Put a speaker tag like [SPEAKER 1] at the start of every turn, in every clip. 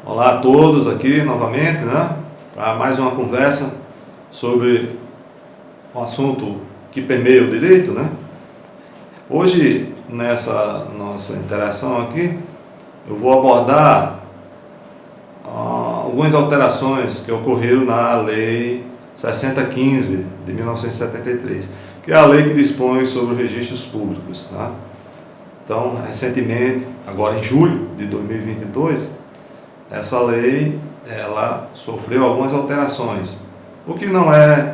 [SPEAKER 1] Olá a todos aqui novamente, né? Para mais uma conversa sobre um assunto que permeia o direito, né? Hoje, nessa nossa interação aqui, eu vou abordar algumas alterações que ocorreram na Lei 6015 de 1973, que é a lei que dispõe sobre os registros públicos, tá? Então, recentemente, agora em julho de 2022, essa lei ela sofreu algumas alterações, o que não é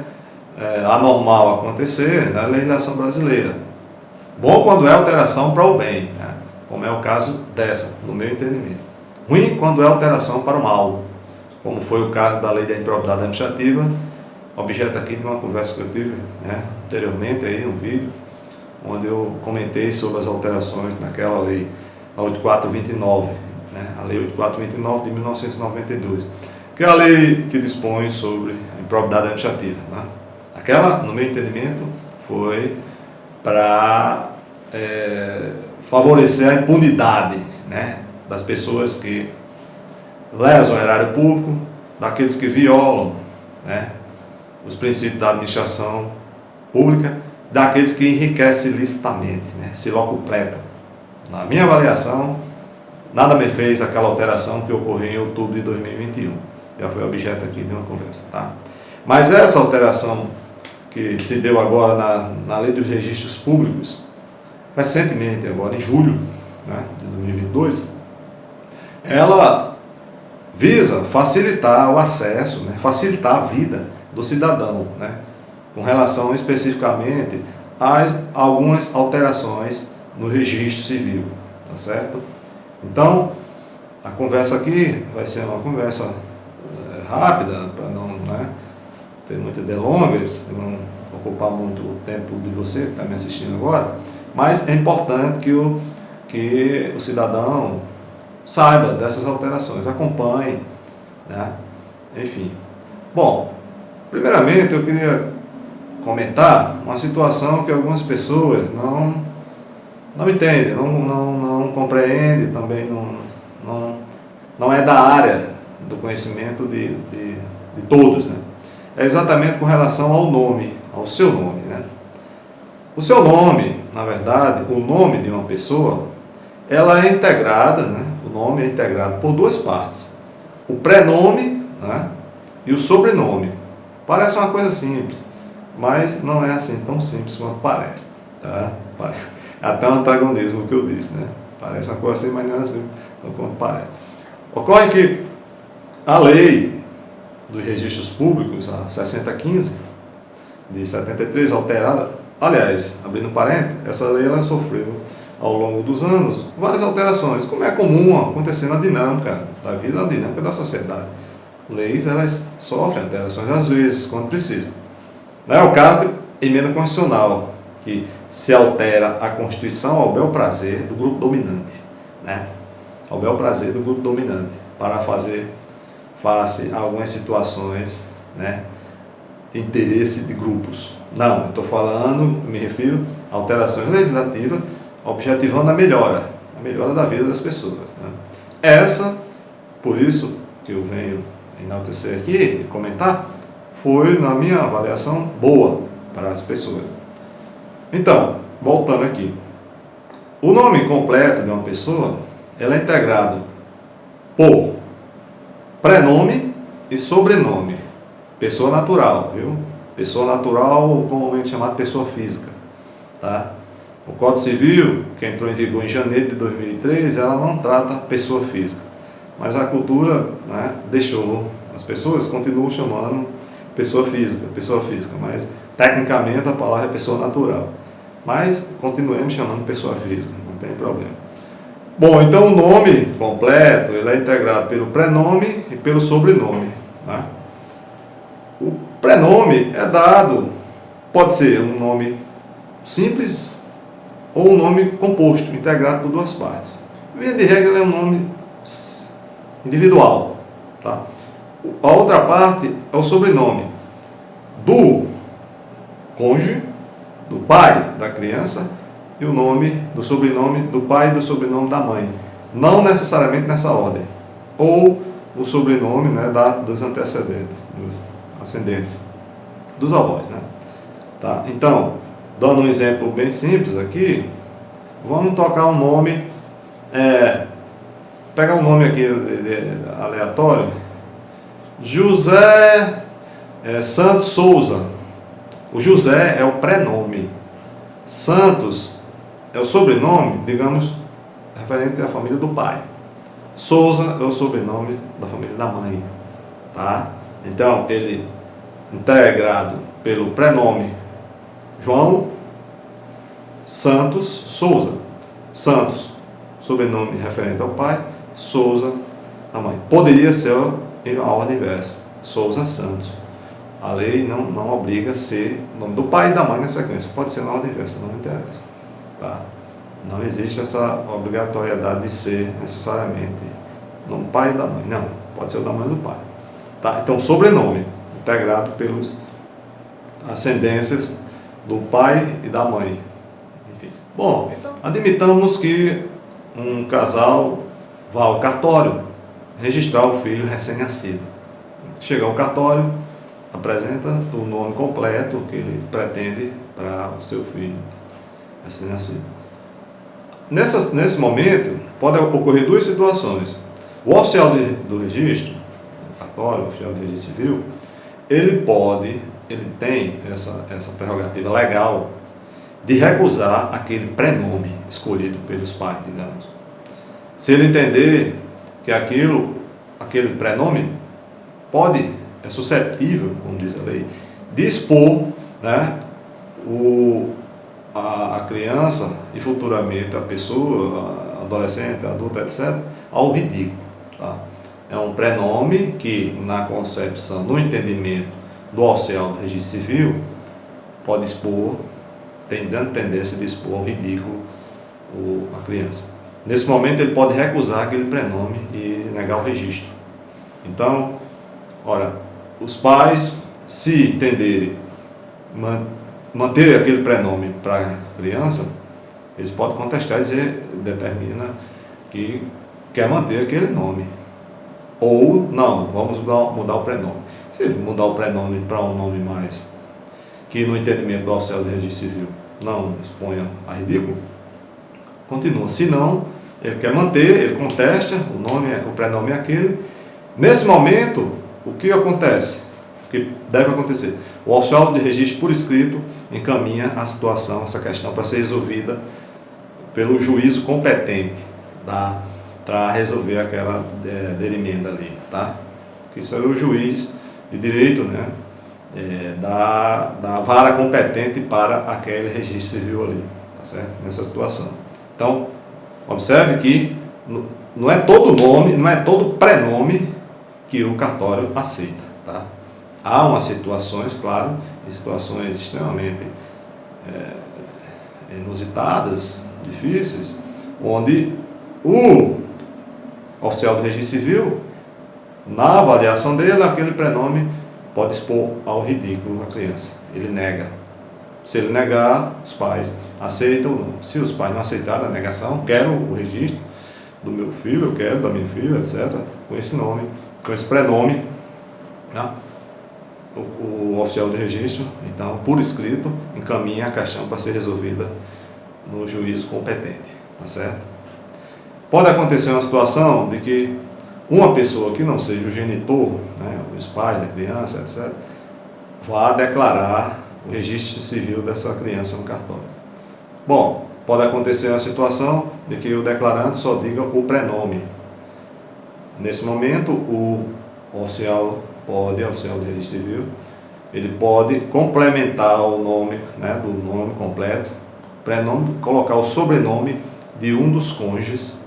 [SPEAKER 1] anormal acontecer na legislação brasileira. Bom quando é alteração para o bem, né? Como é o caso dessa, no meu entendimento. Ruim quando é alteração para o mal, como foi o caso da lei da improbidade administrativa, objeto aqui de uma conversa que eu tive, né, anteriormente aí no vídeo, onde eu comentei sobre as alterações naquela lei, a 8429, né, a lei 8429 de 1992, que é a lei que dispõe sobre a improbidade administrativa, né? Aquela, no meu entendimento, foi para favorecer a impunidade, né, das pessoas que lesam o erário público, daqueles que violam, né, os princípios da administração pública, daqueles que enriquecem ilicitamente, né, se locupletam. Na minha avaliação, nada me fez aquela alteração que ocorreu em outubro de 2021. Já foi objeto aqui de uma conversa, tá? Mas essa alteração que se deu agora na Lei dos Registros Públicos, recentemente, agora em julho, né, de 2022, ela visa facilitar o acesso, né, facilitar a vida do cidadão, né, com relação especificamente a algumas alterações no registro civil, tá certo? Então, a conversa aqui vai ser uma conversa rápida, para não, né, ter muitas delongas, não ocupar muito o tempo de você que está me assistindo agora, mas é importante que o cidadão saiba dessas alterações, acompanhe, né? Enfim. Bom, primeiramente eu queria comentar uma situação que algumas pessoas não entendem, não compreendem, também não é da área do conhecimento de todos, né? É exatamente com relação ao nome, ao seu nome, né? O seu nome, na verdade, o nome de uma pessoa, ela é integrada, né? O nome é integrado por duas partes. O prenome, né, e o sobrenome. Parece uma coisa simples, mas não é assim tão simples quanto parece, tá? Até um antagonismo que eu disse, né? Parece uma coisa assim, mas não é assim quanto parece. Ocorre que a lei dos registros públicos, a 6015 de 73, alterada, aliás, abrindo parênteses, essa lei ela sofreu ao longo dos anos várias alterações, como é comum acontecer na dinâmica da vida, na dinâmica da sociedade. Leis, elas sofrem alterações às vezes, quando precisam. Não é o caso de emenda constitucional, que se altera a Constituição ao bel prazer do grupo dominante, né? Ao bel prazer do grupo dominante, para fazer face a algumas situações, né, de interesse de grupos. Não, eu estou falando, me refiro a alterações legislativas objetivando a melhora da vida das pessoas, né? Essa, por isso que eu venho enaltecer aqui e comentar, foi, na minha avaliação, boa para as pessoas. Então, voltando aqui, o nome completo de uma pessoa, ela é integrado por prenome e sobrenome, pessoa natural, viu? Pessoa natural, comumente chamada pessoa física, tá? O Código Civil, que entrou em vigor em janeiro de 2003, ela não trata pessoa física, mas a cultura, né, deixou, as pessoas continuam chamando pessoa física, mas tecnicamente a palavra é pessoa natural, mas continuemos chamando pessoa física, não tem problema. Bom, então o nome completo, ele é integrado pelo prenome e pelo sobrenome, né? O prenome é dado, pode ser um nome simples ou um nome composto, integrado por duas partes. Via de regra, ele é um nome individual, tá? A outra parte é o sobrenome do cônjuge, do pai da criança, e o nome do sobrenome do pai e do sobrenome da mãe. Não necessariamente nessa ordem. Ou o sobrenome, né, dos antecedentes, dos ascendentes, dos avós, né? Tá? Então, dando um exemplo bem simples aqui, vamos tocar um nome, pegar um nome aqui aleatório, José Santos Souza. O José é o prenome, Santos é o sobrenome, digamos, referente à família do pai. Souza é o sobrenome da família da mãe, tá? Então, ele integrado pelo prenome João Santos Souza. Santos, sobrenome referente ao pai, Souza, a mãe. Poderia ser a ordem inversa, Souza Santos. A lei não obriga a ser o nome do pai e da mãe na sequência. Pode ser na ordem inversa, não interessa. Tá? Não existe essa obrigatoriedade de ser necessariamente o nome do pai e da mãe. Não, pode ser o da mãe e do pai. Tá? Então, sobrenome, integrado pelos ascendências do pai e da mãe. Enfim. Bom, admitamos que um casal vá ao cartório registrar o filho recém-nascido. Chega ao cartório, apresenta o nome completo que ele pretende para o seu filho recém-nascido. Nesse momento, pode ocorrer duas situações. O oficial do registro, o cartório, o oficial do registro civil, ele tem essa prerrogativa legal de recusar aquele prenome escolhido pelos pais, digamos. Se ele entender que aquele prenome é suscetível, como diz a lei, de expor, né, a criança e futuramente a pessoa, adolescente, adulta, etc., ao ridículo. Tá? É um prenome que, na concepção, no entendimento do oficial do registro civil, pode expor, tem dando tendência de expor ao ridículo a criança. Nesse momento, ele pode recusar aquele prenome e negar o registro. Então, ora, os pais, se entenderem manter aquele prenome para a criança, eles podem contestar e determina que quer manter aquele nome. Ou, não, vamos mudar o prenome. Se mudar o prenome para um nome mais, que no entendimento do oficial do registro civil não exponha a ridículo, continua. Se não, ele quer manter, ele contesta, o prenome é aquele. Nesse momento, o que acontece? O que deve acontecer? O oficial de registro, por escrito, encaminha a situação, essa questão, para ser resolvida pelo juízo competente, para resolver aquela derimenda ali, tá? Que isso é o juiz de direito, né? Da vara competente para aquele registro civil ali, tá certo? Nessa situação. Então, observe que não é todo nome, não é todo prenome que o cartório aceita, tá? Há umas situações, claro, situações extremamente inusitadas, difíceis, onde o oficial do registro civil, na avaliação dele, aquele prenome pode expor ao ridículo a criança. Ele nega. Se ele negar, os pais aceitam ou não. Se os pais não aceitarem a negação, quero o registro do meu filho, eu quero da minha filha, etc., com esse nome, com esse prenome, né? O oficial de registro, então, por escrito, encaminha a questão para ser resolvida no juízo competente, tá certo? Pode acontecer uma situação de que uma pessoa que não seja o genitor, né, os pais da criança, etc., vá declarar o registro civil dessa criança no cartório. Bom, pode acontecer uma situação de que o declarante só diga o prenome. Nesse momento, o oficial do registro civil, ele pode complementar o nome, né, do nome completo, prenome, colocar o sobrenome de um dos cônjuges,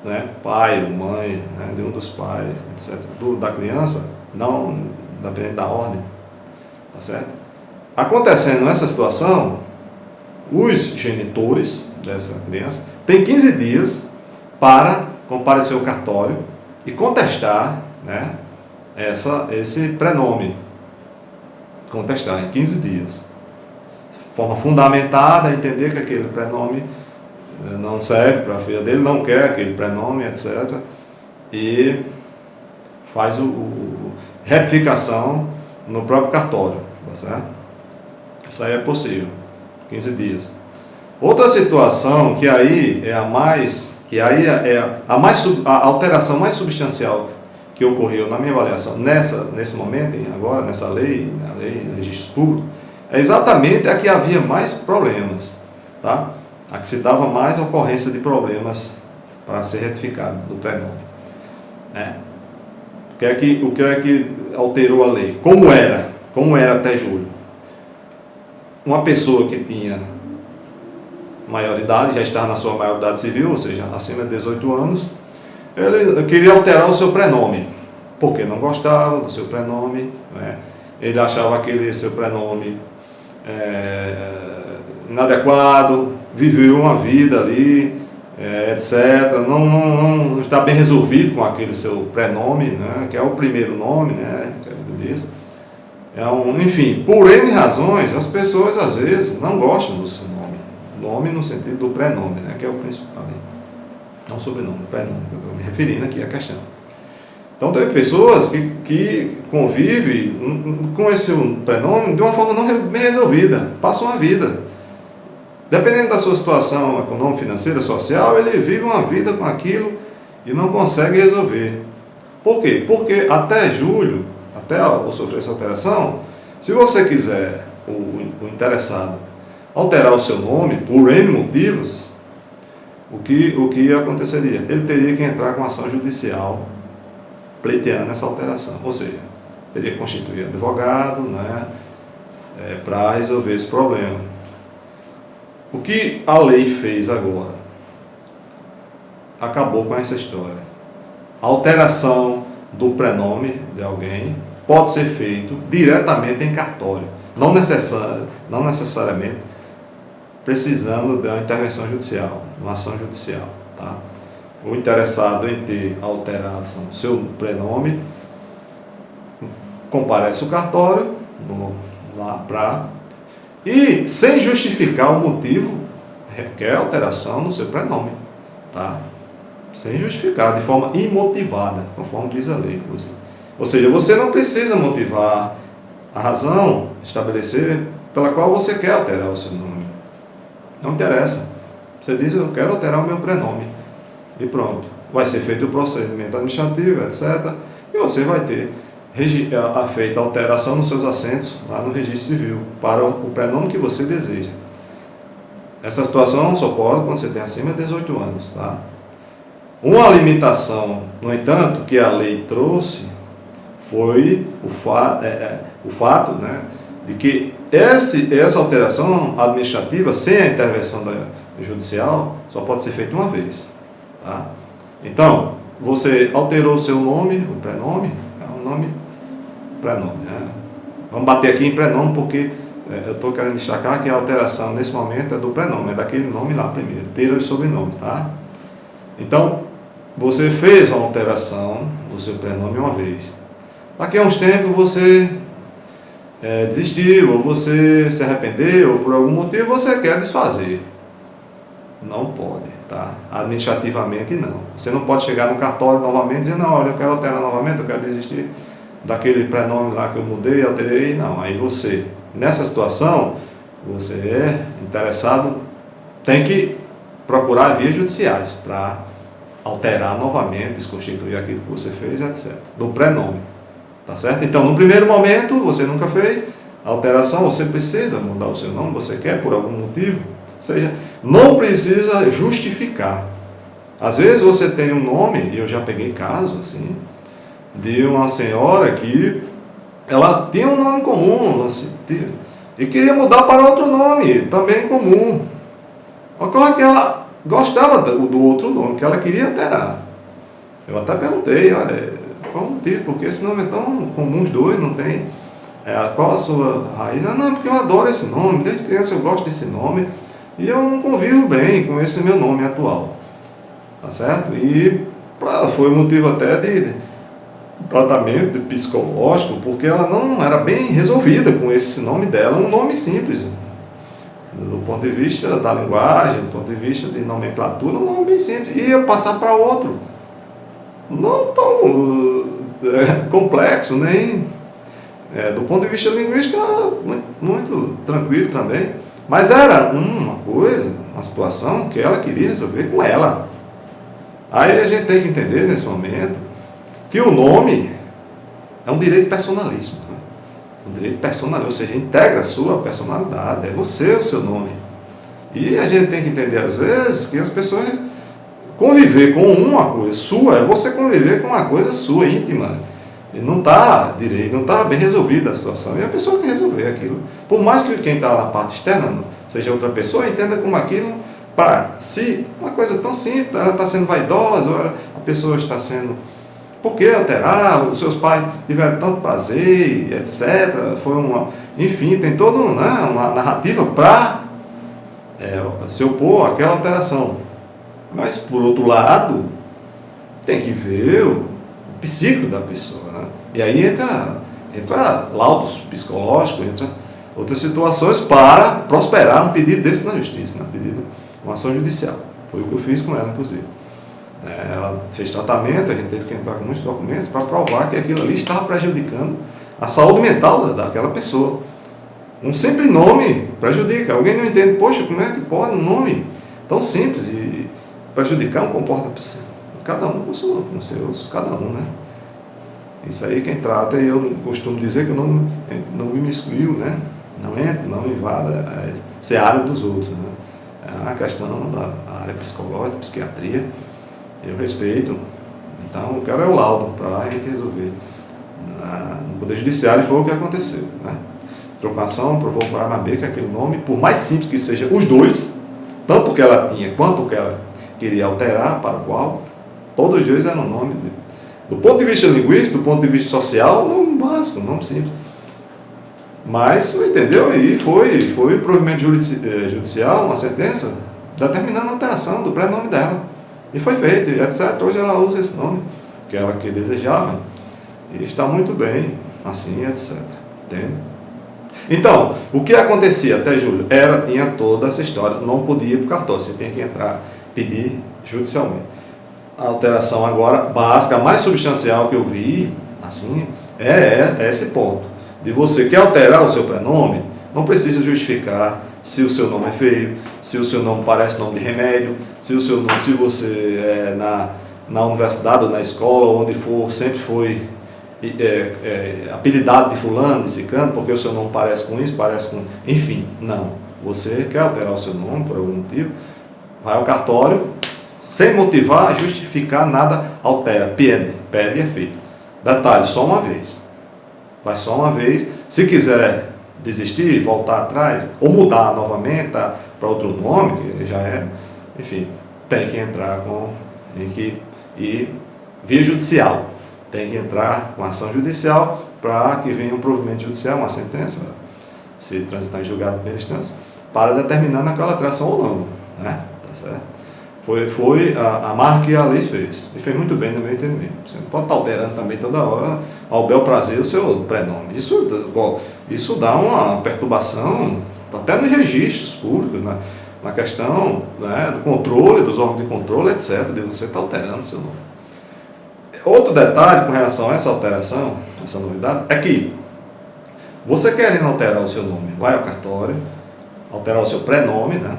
[SPEAKER 1] né, pai ou mãe, né, de um dos pais, etc., da criança, não dependendo da ordem, tá certo? Acontecendo essa situação, os genitores dessa criança têm 15 dias para comparecer ao cartório e contestar, né, esse prenome. Contestar em 15 dias. De forma fundamentada, entender que aquele prenome não serve para a filha dele, não quer aquele prenome, etc. E faz retificação no próprio cartório, tá certo? Isso aí é possível, 15 dias. Outra situação que aí é a alteração mais substancial que ocorreu na minha avaliação nesse momento, agora, nessa lei, a lei de registros públicos, é exatamente a que havia mais problemas, tá? A que se dava mais ocorrência de problemas para ser retificado do prenome. O que é que alterou a lei? Como era até julho? Uma pessoa que tinha maioridade, já estava na sua maioridade civil, ou seja, acima de 18 anos, ele queria alterar o seu prenome, porque não gostava do seu prenome, né? Ele achava aquele seu prenome inadequado, viveu uma vida ali, etc. Não está bem resolvido com aquele seu prenome, né? Que é o primeiro nome, né? Enfim, por N razões, as pessoas às vezes não gostam do seu nome. Nome no sentido do prenome, né? Que é o principal. Não sobrenome, prenome, que eu estou me referindo aqui à questão. Então, tem pessoas que convivem com esse prenome de uma forma não bem resolvida, passam a vida. Dependendo da sua situação econômica, financeira, social, ele vive uma vida com aquilo e não consegue resolver. Por quê? Porque até julho, até eu sofrer essa alteração, se você quiser, o interessado, alterar o seu nome por N motivos, o que aconteceria? Ele teria que entrar com ação judicial pleiteando essa alteração, ou seja, teria que constituir advogado, né, para resolver esse problema. O que a lei fez agora? Acabou com essa história. A alteração do prenome de alguém pode ser feito diretamente em cartório, não necessariamente precisando de uma intervenção judicial, uma ação judicial, tá? O interessado em ter alteração do seu prenome comparece o cartório e, sem justificar o motivo, requer alteração no seu prenome, tá? Sem justificar, de forma imotivada, conforme diz a lei, inclusive. Ou seja, você não precisa motivar a razão, estabelecer pela qual você quer alterar o seu nome. Não interessa. Você diz, eu quero alterar o meu prenome. E pronto. Vai ser feito o procedimento administrativo, etc. E você vai ter feita a alteração nos seus assentos lá no registro civil, para o prenome que você deseja. Essa situação só pode quando você tem acima de 18 anos, tá? Uma limitação, no entanto, que a lei trouxe foi o fato, né, de que essa alteração administrativa, sem a intervenção judicial, só pode ser feita uma vez, tá? Então, você alterou o seu nome, o prenome, prenome, né? Vamos bater aqui em prenome porque eu estou querendo destacar que a alteração nesse momento é do prenome, é daquele nome lá primeiro, ter o sobrenome, tá? Então, você fez a alteração do seu prenome uma vez. Daqui a uns tempos você desistiu, ou você se arrependeu, ou por algum motivo você quer desfazer. Não pode, tá? Administrativamente não. Você não pode chegar no cartório novamente e dizer, não, olha, eu quero alterar novamente, eu quero desistir daquele prenome lá que eu mudei, alterei. Não, aí você, nessa situação, você é interessado, tem que procurar vias judiciais para alterar novamente, desconstituir aquilo que você fez, etc. Do prenome, tá certo? Então, no primeiro momento, você nunca fez a alteração, você precisa mudar o seu nome, você quer por algum motivo, ou seja, não precisa justificar. Às vezes você tem um nome, e eu já peguei caso assim, de uma senhora que ela tinha um nome comum, e queria mudar para outro nome, também comum. Ocorre que ela gostava do outro nome, que ela queria alterar. Eu até perguntei, olha, qual o motivo? Porque esse nome é tão comum, os dois, não tem. Qual a sua raiz? Não, porque eu adoro esse nome, desde criança eu gosto desse nome, e eu não convivo bem com esse meu nome atual. Tá certo? E foi motivo até de tratamento psicológico, porque ela não era bem resolvida com esse nome dela, um nome simples. Do ponto de vista da linguagem, do ponto de vista de nomenclatura, um nome bem simples. E ia passar para outro. Não tão complexo, nem do ponto de vista linguístico muito, muito tranquilo também, mas era uma coisa, uma situação que ela queria resolver com ela. Aí a gente tem que entender nesse momento que o nome é um direito personalíssimo, né? Um direito personalíssimo, ou seja, integra a sua personalidade, é você o seu nome. E a gente tem que entender às vezes que as pessoas conviver com uma coisa sua é você conviver com uma coisa sua, íntima. E não está direito, não está bem resolvida a situação. E a pessoa que resolver aquilo. Por mais que quem está na parte externa seja outra pessoa, entenda como aquilo, para si, uma coisa tão simples, ela está sendo vaidosa, ou a pessoa está sendo... Por que alterar? Os seus pais tiveram tanto prazer, etc. Foi uma... Enfim, tem toda uma narrativa para se opor àquela alteração. Mas, por outro lado, tem que ver o psíquico da pessoa, né? E aí entra laudos psicológicos, entra outras situações para prosperar um pedido desse na justiça, né? Pedido, uma ação judicial. Foi o que eu fiz com ela, inclusive. Ela fez tratamento, a gente teve que entrar com muitos documentos para provar que aquilo ali estava prejudicando a saúde mental daquela pessoa. Um simples nome prejudica. Alguém não entende, poxa, como é que pode um nome tão simples e prejudicar um comportamento? Cada um com seus, cada um, né? Isso aí quem trata, eu costumo dizer que eu não me miscuio, né? Não entro, não invada a seara dos outros, né? É uma questão da área psicológica, psiquiatria, eu respeito. Então, eu quero o laudo para a gente resolver. No Poder Judiciário foi o que aconteceu, né? Trocação provou para a Arma B que aquele nome, por mais simples que seja os dois, tanto o que ela tinha quanto o que ela queria alterar, para o qual todos os dois eram nome, do ponto de vista linguístico, do ponto de vista social, nome básico, nome simples. Mas, entendeu? E foi provimento judicial, uma sentença, determinando a alteração do prenome dela. E foi feito, etc. Hoje ela usa esse nome, que ela que desejava, e está muito bem, assim, etc. Entende? Então, o que acontecia até julho? Tinha toda essa história, não podia ir para o cartório, você tem que entrar, pedir judicialmente. A alteração agora, básica, a mais substancial que eu vi, assim, é esse ponto. De você quer alterar o seu prenome, não precisa justificar se o seu nome é feio, se o seu nome parece nome de remédio, se você na universidade ou na escola, onde for, sempre foi apelidado de fulano, de ciclano, porque o seu nome parece com isso, parece com... Enfim, não. Você quer alterar o seu nome por algum motivo, vai ao cartório, sem motivar, justificar, nada, altera, pede é feito. Detalhe, só uma vez. Vai só uma vez. Se quiser desistir, voltar atrás, ou mudar novamente para outro nome, que já é, enfim, tem que entrar e via judicial. Tem que entrar com ação judicial para que venha um provimento judicial, uma sentença, se transitar em julgado de primeira instância, para determinar naquela alteração ou não, né? Tá certo? Foi a marca que a lei fez. E fez muito bem no meu entendimento. Você não pode estar alterando também toda hora ao bel prazer o seu prenome. Isso dá uma perturbação, até nos registros públicos, na questão, né, do controle, dos órgãos de controle, etc., de você estar alterando o seu nome. Outro detalhe com relação a essa alteração, essa novidade, é que você querendo alterar o seu nome, vai ao cartório, alterar o seu prenome, né?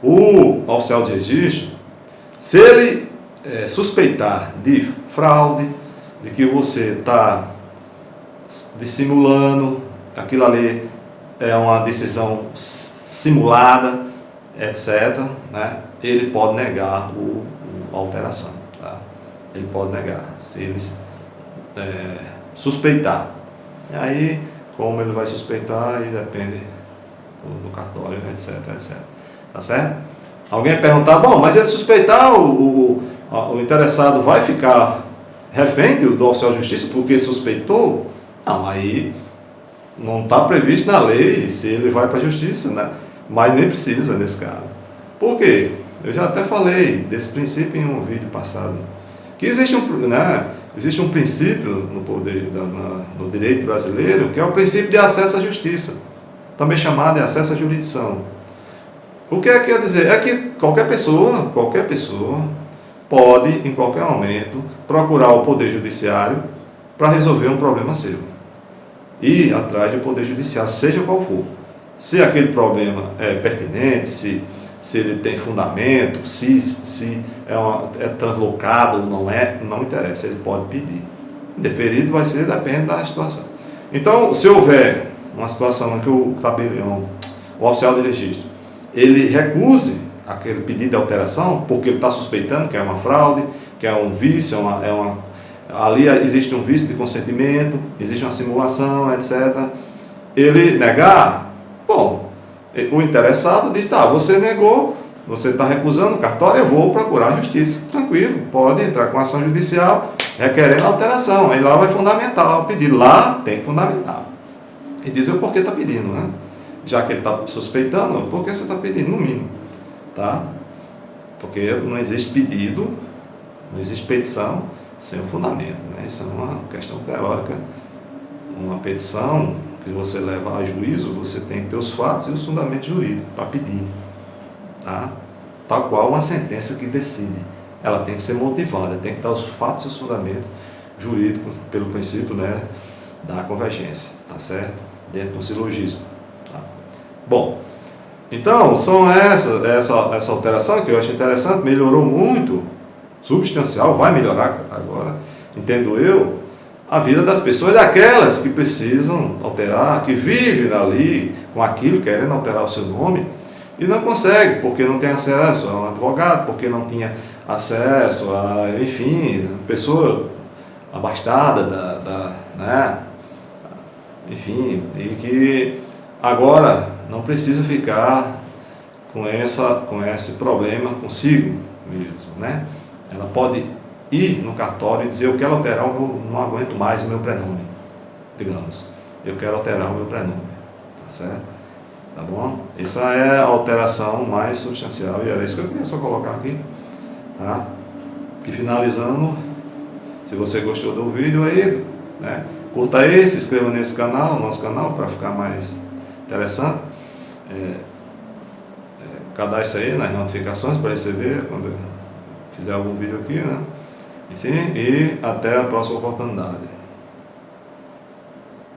[SPEAKER 1] O oficial de registro, se ele suspeitar de fraude, de que você está dissimulando, aquilo ali é uma decisão simulada, etc., né? Ele pode negar a alteração. Tá? Ele pode negar, se ele suspeitar. E aí, como ele vai suspeitar, aí depende do cartório, etc., etc. Tá certo? Alguém perguntar, bom, mas ele suspeitar, o interessado vai ficar refém do oficial de justiça porque suspeitou? Não, aí não está previsto na lei se ele vai para a justiça, né? Mas nem precisa nesse caso. Por quê? Eu já até falei desse princípio em um vídeo passado, que existe um princípio no direito brasileiro, que é o princípio de acesso à justiça, também chamado de acesso à jurisdição. O que quer dizer? É que qualquer pessoa pode, em qualquer momento, procurar o Poder Judiciário para resolver um problema seu. Ir atrás do Poder Judiciário, seja qual for. Se aquele problema é pertinente, se ele tem fundamento, se é translocado ou não é, não interessa, ele pode pedir. Indeferido vai ser, depende da situação. Então, se houver uma situação em que o oficial de registro, ele recuse aquele pedido de alteração, porque ele está suspeitando que é uma fraude, que é um vício, ali existe um vício de consentimento, existe uma simulação, etc. Ele negar, bom, o interessado diz, tá, você negou, você está recusando o cartório, eu vou procurar a justiça. Tranquilo, pode entrar com ação judicial requerendo alteração. Aí lá vai fundamentar o pedido. Lá tem que fundamentar. E dizer o porquê está pedindo, né? Já que ele está suspeitando, por que você está pedindo, no mínimo. Tá? Porque não existe pedido, não existe petição sem o fundamento. Né? Isso é uma questão teórica. Uma petição que você leva a juízo, você tem que ter os fatos e os fundamentos jurídicos para pedir. Tá? Tal qual uma sentença que decide. Ela tem que ser motivada, tem que dar os fatos e os fundamentos jurídicos pelo princípio, né, da convergência, tá certo? Dentro do silogismo. Tá? Bom, então são essa alteração que eu acho interessante, melhorou muito, substancial, vai melhorar agora, entendo eu, a vida das pessoas, daquelas que precisam alterar, que vivem ali com aquilo, querendo alterar o seu nome, e não consegue, porque não tem acesso a um advogado, porque não tinha acesso a, enfim, pessoa abastada, né? Enfim, e que agora não precisa ficar com esse problema consigo mesmo, né? Ela pode ir no cartório e dizer, eu quero alterar, não aguento mais o meu prenome, digamos, eu quero alterar o meu prenome, tá certo? Tá bom? Essa é a alteração mais substancial e era isso que eu queria só colocar aqui, tá? E finalizando, se você gostou do vídeo aí, né, curta aí, se inscreva nesse canal, nosso canal, para ficar mais interessante. Cadastre aí nas notificações para receber quando eu fizer algum vídeo aqui, né? Enfim, e até a próxima oportunidade.